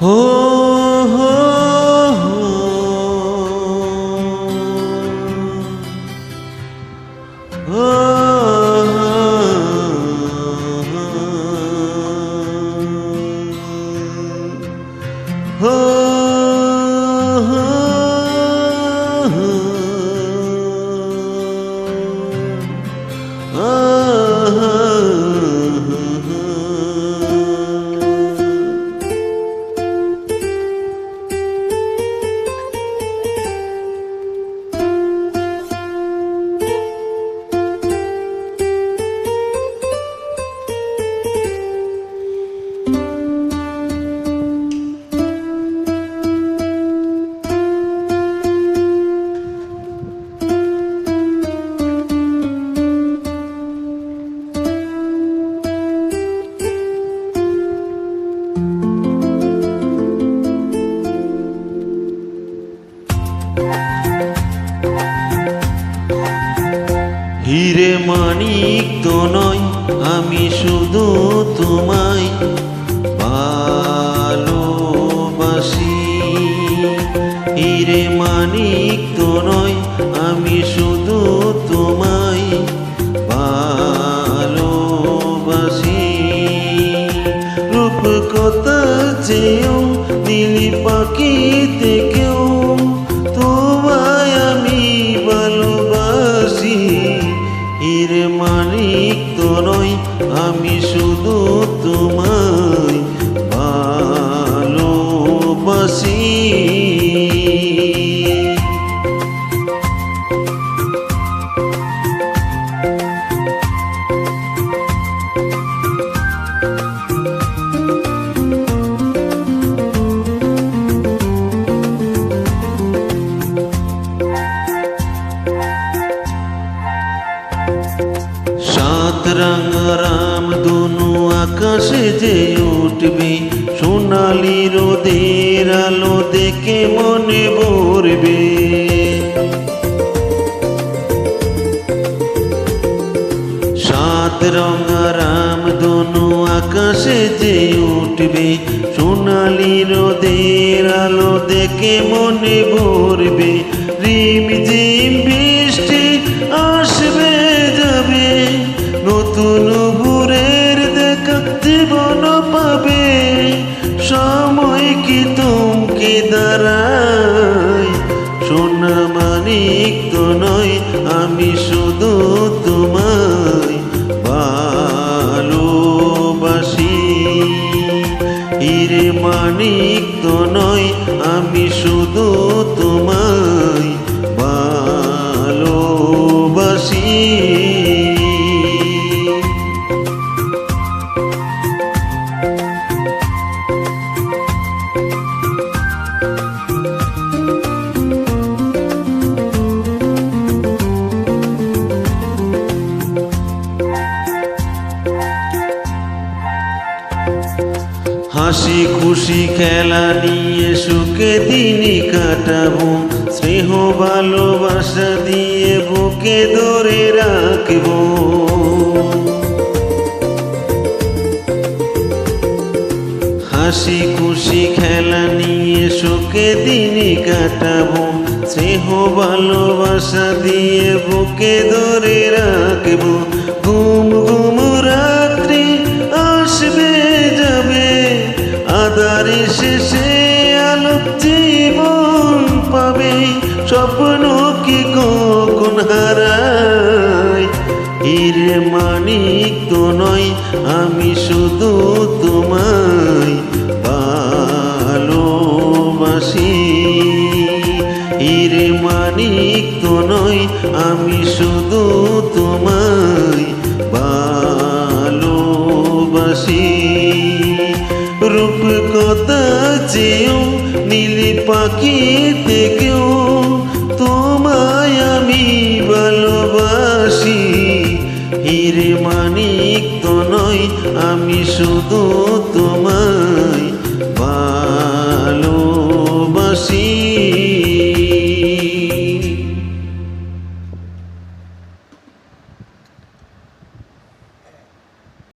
हो हो हो हो হিরে মানিক তো নয়, আমি শুধু তোমায় ভালোবাসি। হিরে মানিক তো নয়, আমি শুধু তোমায় ভালোবাসি। রূপকথা চেয়েও নীলি পাখি থেকেও তোমায় আমি ভালোবাসি। হিরে মানিক তো নয়, আমি শুধু তোমায় ভালোবাসি। সাত রাঙা রামধনু আকাশে যে উঠবে, সোনালি রোদের আলো দেখে মনে ভরবে। সাত রঙা রামধনু আকাশে যে উঠবে, সোনালি রোদের আলো দেখে মনে ভরবে। রিমঝিম বৃষ্টি আসবে যাবে, নতুন ভোরের দেখা জীবন পাবে। সময় কি থমকে দাঁড়ায়, সোনা মানিক তো নয়, আমি শুধু তোমায় ভালোবাসি। হিরে মানিক তো নয়, আমি শুধু তোমায় ভালোবাসি। হাসি খুশি খেলা নিয়ে সুখে দিনই কাটাবো, স্নেহ ভালোবাসা দিয়ে বুকে ধরে রাখবো। হাসি খুশি খেলা নিয়ে সুখে দিনই কাটাবো, স্নেহ ভালোবাসা দিয়ে বুকে ধরে রাখবো। ঘুম ঘুম রাত্রি আসবে যাবে, আধারে শেষে আলো জীবন পাবে। স্বপ্ন কি কখন হারায়, হিরে মানিক তো নয়, আমি শুধু তোমায় ভালোবাসি। হিরে মানিক তো নয়, আমি শুধু তোমায় ভালোবাসি। রূপকথা চেয়েও নীলি পাখি থেকেও তোমায় আমি ভালোবাসি। হিরে মানিক তো নয়, আমি শুধু তোমায় ভালোবাসি।